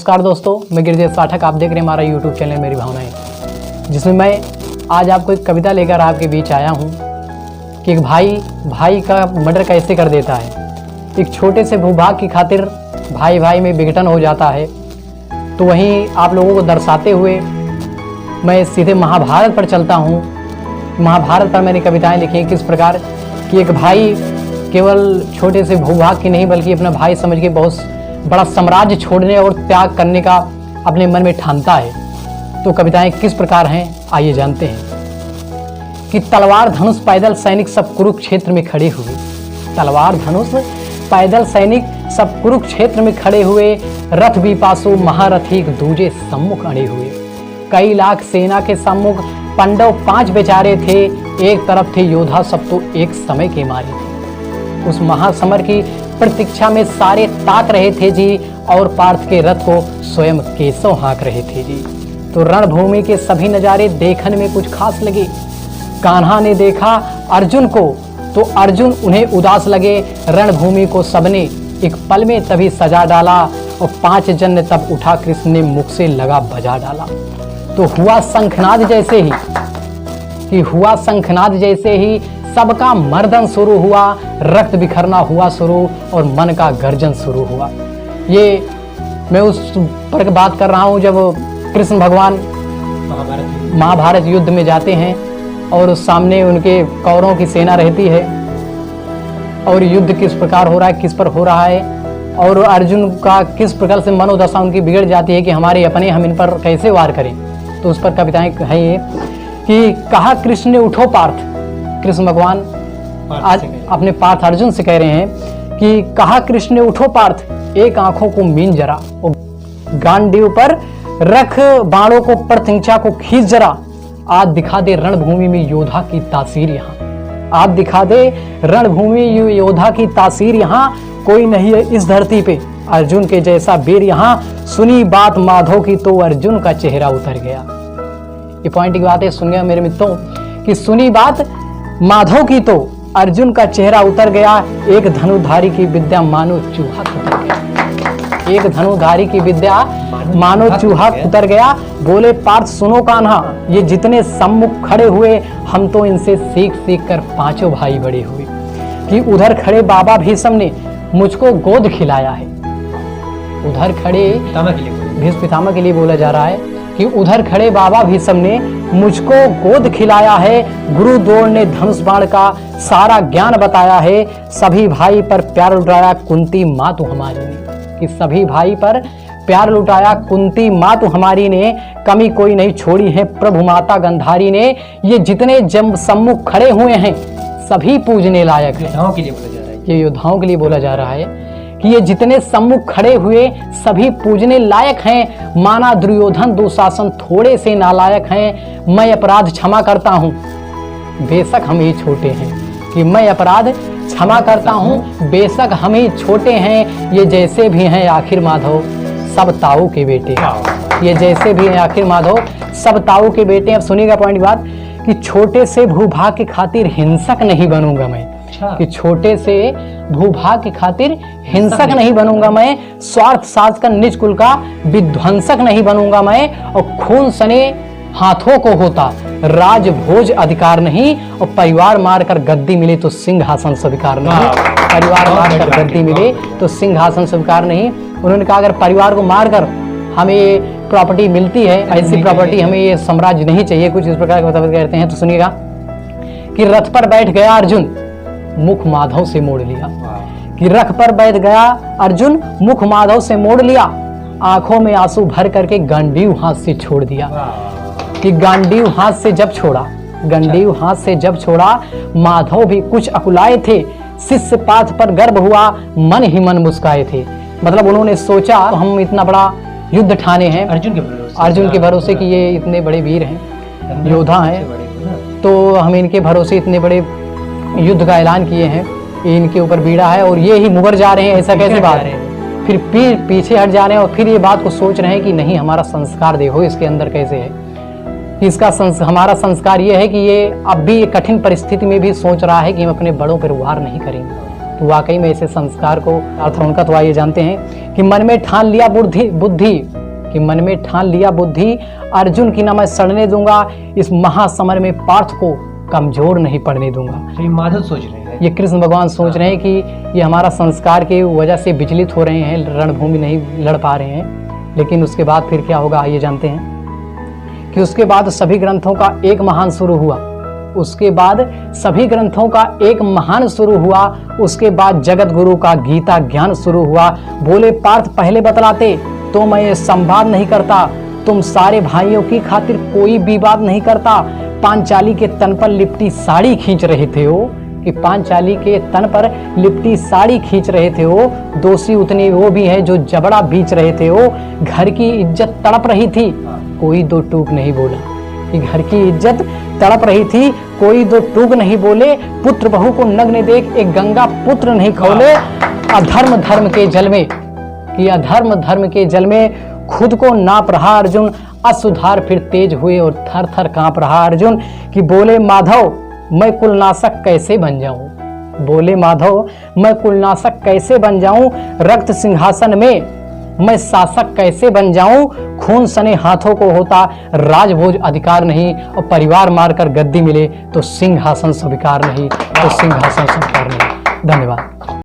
नमस्कार दोस्तों, मैं गिरिजेश पाठक। आप देख रहे हैं हमारा YouTube चैनल मेरी भावनाएं, जिसमें मैं आज आपको एक कविता लेकर आपके बीच आया हूं कि एक भाई का मर्डर कैसे कर देता है। एक छोटे से भूभाग की खातिर भाई में विघटन हो जाता है। तो वहीं आप लोगों को दर्शाते हुए मैं सीधे महाभारत पर चलता हूँ। महाभारत पर मैंने कविताएं लिखी हैं किस प्रकार कि एक भाई केवल छोटे से भूभाग की नहीं बल्कि अपना भाई समझ के बहुत बड़ा साम्राज्य छोड़ने और त्याग करने का अपने मन में ठानता है। तो कविताएं किस प्रकार हैं आइए जानते हैं कि तलवार धनुष पैदल सैनिक सब कुरुक्षेत्र में खड़े हुए। तलवार धनुष पैदल सैनिक सब कुरुक्षेत्र में खड़े हुए, रथ बिपासु महारथी दूजे सम्मुख अड़े हुए। कई लाख सेना के सम्मुख पांडव 5 बेचारे थे, एक तरफ थे योद्धा सब तो एक समय के मारे थे। उस महासमर की प्रतीक्षा में सारे ताक रहे थे जी, और पार्थ के रथ को स्वयं केशव हाँक रहे थे जी। तो रणभूमि के सभी नजारे देखने में कुछ खास लगे। कान्हा ने देखा अर्जुन को तो अर्जुन उन्हें उदास लगे। रणभूमि को सबने एक पल में तभी सजा डाला, और 5 जन तब उठा कृष्ण ने मुख से लगा बजा डाला। तो हुआ शंखनाद जैसे ही सबका मर्दन शुरू हुआ, रक्त बिखरना हुआ शुरू और मन का गर्जन शुरू हुआ। ये मैं उस पर बात कर रहा हूँ जब कृष्ण भगवान महाभारत युद्ध में जाते हैं और सामने उनके कौरवों की सेना रहती है और युद्ध किस प्रकार हो रहा है, किस पर हो रहा है, और अर्जुन का किस प्रकार से मनोदशा उनकी बिगड़ जाती है कि हमारे अपने हम इन पर कैसे वार करें। तो उस पर कविताएं हैं ये कि कहा कृष्ण ने उठो पार्थ। कृष्ण भगवान आज अपने पार्थ अर्जुन से कह रहे हैं कि कहा कृष्ण ने उठो पार्थ, एक आंखों को मीन जरा, गांडीव पर रख बाणों को प्रतिंचा को खींच जरा। आज दिखा दे रणभूमि में योद्धा की तासीर यहाँ, आज दिखा दे रणभूमि योद्धा की तासीर यहाँ। कोई नहीं है इस धरती पे अर्जुन के जैसा वीर यहाँ। सुनी बात माधव की तो अर्जुन का चेहरा उतर गया। ये पॉइंट की बात है, सुनिए मेरे मित्रों कि सुनी बात माधव की तो अर्जुन का चेहरा उतर गया। एक धनुधारी की विद्या मानो चूहा उतर गया। एक धनुधारी की विद्या मानो चूहा उतर गया। बोले पार्थ सुनो कान्हा, ये जितने सम्मुख खड़े हुए हम तो इनसे सीख कर 5 भाई बड़े हुए। कि उधर खड़े बाबा भीष्म ने मुझको गोद खिलाया है। उधर खड़े भीष्म पितामह के लिए बोला जा रहा है कि उधर खड़े बाबा भीष्म ने मुझको गोद खिलाया है। गुरु द्रोण ने धनुष बाण का सारा ज्ञान बताया है। सभी भाई पर प्यार लुटाया कुंती मातु हमारी ने, कि सभी भाई पर प्यार लुटाया कुंती मातु हमारी ने। कमी कोई नहीं छोड़ी है प्रभु माता गंधारी ने। ये जितने जम सम्मुख खड़े हुए हैं सभी पूजने लायक है। ये योद्धाओं के लिए बोला जा रहा है कि ये जितने सम्मुख खड़े हुए सभी पूजने लायक हैं। माना दुर्योधन दुशासन थोड़े से नालायक हैं। मैं अपराध क्षमा करता हूँ बेशक हम ही छोटे हैं, कि मैं अपराध क्षमा करता हूँ बेशक हम ही छोटे हैं। ये जैसे भी हैं आखिर माधव सब ताऊ के बेटे। ये जैसे भी हैं आखिर माधव सब ताऊ के बेटे। अब सुनिएगा पॉइंट की बात कि छोटे से भूभाग की खातिर हिंसक नहीं बनूंगा मैं, कि छोटे से भूभाग की खातिर हिंसक नहीं बनूंगा मैं। स्वार्थ साध कर निज कुल का विध्वंसक नहीं बनूंगा मैं। और खून सने हाथों को होता राज भोज अधिकार नहीं। और परिवार मारकर गद्दी मिले तो सिंहासन स्वीकार नहीं। परिवार मारकर गद्दी मिले तो सिंहासन स्वीकार नहीं। उन्होंने कहा अगर परिवार को मारकर हमें प्रॉपर्टी मिलती है, ऐसी प्रॉपर्टी हमें ये साम्राज्य नहीं चाहिए। कुछ इस प्रकार के कहते हैं। तो सुनिएगा कि रथ पर बैठ गया अर्जुन मुख माधव से मोड़ लिया। कि रथ पर बैठ गया अर्जुन मुख माधव से मोड़ लिया। आंखों में आंसू भर करके गांडीव हाथ से छोड़ दिया। कि गांडीव हाथ से जब छोड़ा माधव भी कुछ अकुलाए थे। शिष्य पाथ पर गर्व हुआ मन ही मन मुस्काए थे। मतलब उन्होंने सोचा तो हम इतना बड़ा युद्ध ठाने हैं अर्जुन के भरोसे कि ये इतने बड़े वीर हैं, योद्धा हैं, तो हम इनके भरोसे इतने बड़े युद्ध का ऐलान किए हैं, इनके ऊपर बीड़ा है और ये ही मुकर जा रहे हैं। ऐसा कैसे बात है? फिर पीछे हट जा रहे हैं और फिर ये बात को सोच रहे हैं कि नहीं हमारा संस्कार देखो इसके अंदर कैसे है। इसका हमारा संस्कार ये है कि ये अब भी कठिन परिस्थिति में भी सोच रहा है कि हम अपने बड़ों पर वार नहीं करेंगे। तो वाकई में ऐसे संस्कार को अर्थ उनका तो आइए जानते हैं कि मन में ठान लिया मन में ठान लिया बुद्धि, अर्जुन की न मैं सड़ने दूंगा, इस महासमर में पार्थ को कमजोर नहीं पड़ने दूंगा। ये माधव सोच रहे हैं, ये कृष्ण भगवान सोच रहे हैं कि ये हमारा संस्कार की वजह से विचलित हो रहे हैं, रणभूमि नहीं लड़ पा रहे हैं। लेकिन उसके बाद फिर क्या होगा आइए जानते हैं कि उसके बाद सभी ग्रंथों का एक महान शुरू हुआ। उसके बाद जगत गुरु का गीता ज्ञान शुरू हुआ। बोले पार्थ पहले बतलाते तो मैं ये संवाद नहीं करता, तुम सारे भाइयों की खातिर कोई विवाद नहीं करता। पांचाली के तन पर लिपटी साड़ी खींच रहे थे हो, कि पांचाली के तन पर लिपटी साड़ी खींच रहे थे हो, दोषी उतने वो भी है जो जबड़ा बीच रहे थे हो। घर की इज्जत तड़प रही थी, कोई दो टूक नहीं बोला, कि घर की इज्जत तड़प रही थी, कोई दो टूक नहीं बोले। पुत्र बहू को नग्न देख एक गंगा पुत्र नहीं खोले। अधर्म धर्म के जल में खुद को नाप रहा अर्जुन, असुधार फिर तेज हुए और थर थर कांप रहा अर्जुन। कि बोले माधव मैं कुलनाशक कैसे बन जाऊं, रक्त सिंहासन में मैं शासक कैसे बन जाऊं। खून सने हाथों को होता राजभोज अधिकार नहीं, और परिवार मारकर गद्दी मिले तो सिंहासन स्वीकार नहीं। धन्यवाद।